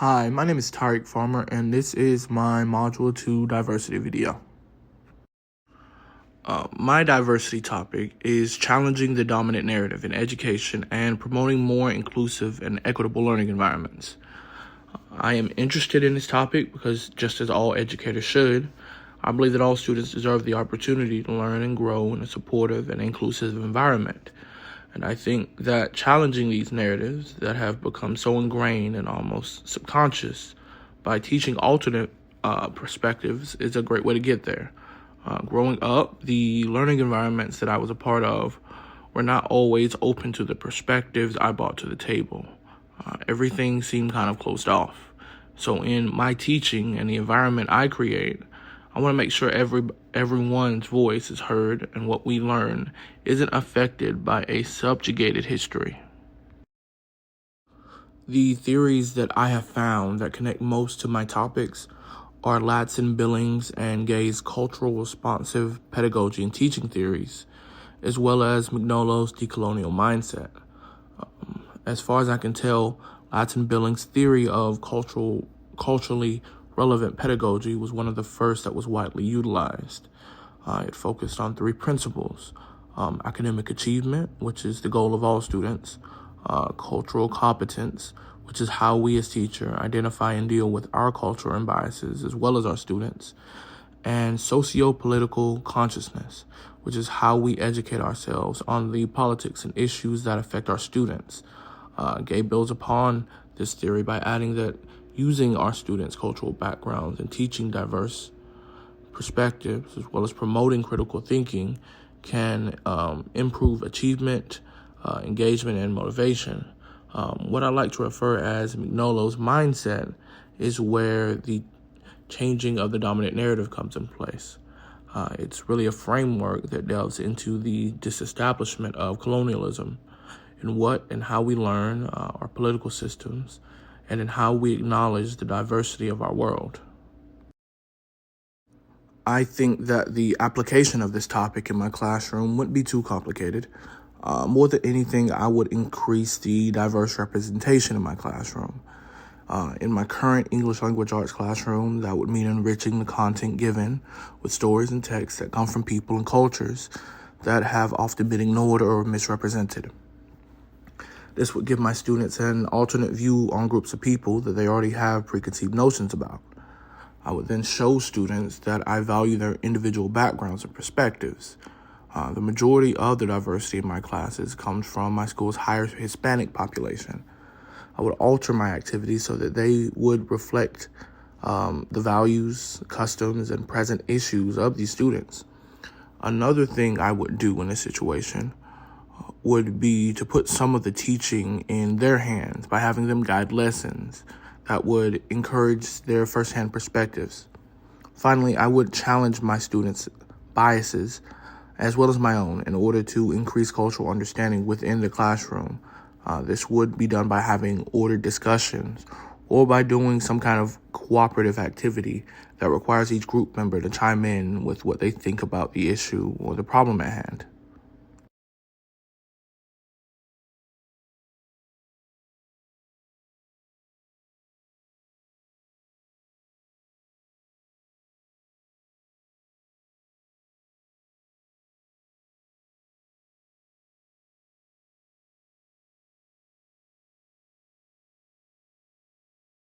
Hi, my name is Tariq Farmer, and this is my Module 2 diversity video. My diversity topic is challenging the dominant narrative in education and promoting more inclusive and equitable learning environments. I am interested in this topic because, just as all educators should, I believe that all students deserve the opportunity to learn and grow in a supportive and inclusive environment. And I think that challenging these narratives that have become so ingrained and almost subconscious by teaching alternate perspectives is a great way to get there. Growing up, the learning environments that I was a part of were not always open to the perspectives I brought to the table. Everything seemed kind of closed off. So in my teaching and the environment I create, I want to make sure everyone's voice is heard and what we learn isn't affected by a subjugated history. The theories that I have found that connect most to my topics are Latson Billings and Gay's cultural responsive pedagogy and teaching theories, as well as McNullo's decolonial mindset. As far as I can tell, Latson Billings' theory of culturally relevant pedagogy was one of the first that was widely utilized. It focused on three principles: academic achievement, which is the goal of all students; cultural competence, which is how we as teachers identify and deal with our culture and biases as well as our students; and socio-political consciousness, which is how we educate ourselves on the politics and issues that affect our students. Gay builds upon this theory by adding that using our students' cultural backgrounds and teaching diverse perspectives, as well as promoting critical thinking, can improve achievement, engagement, and motivation. What I like to refer as McNullo's mindset is where the changing of the dominant narrative comes in place. It's really a framework that delves into the disestablishment of colonialism in what and how we learn our political systems and in how we acknowledge the diversity of our world. I think that the application of this topic in my classroom wouldn't be too complicated. More than anything, I would increase the diverse representation in my classroom. In my current English language arts classroom, that would mean enriching the content given with stories and texts that come from people and cultures that have often been ignored or misrepresented. This would give my students an alternate view on groups of people that they already have preconceived notions about. I would then show students that I value their individual backgrounds and perspectives. The majority of the diversity in my classes comes from my school's higher Hispanic population. I would alter my activities so that they would reflect the values, customs, and present issues of these students. Another thing I would do in this situation would be to put some of the teaching in their hands by having them guide lessons that would encourage their firsthand perspectives. Finally, I would challenge my students' biases as well as my own in order to increase cultural understanding within the classroom. This would be done by having ordered discussions or by doing some kind of cooperative activity that requires each group member to chime in with what they think about the issue or the problem at hand.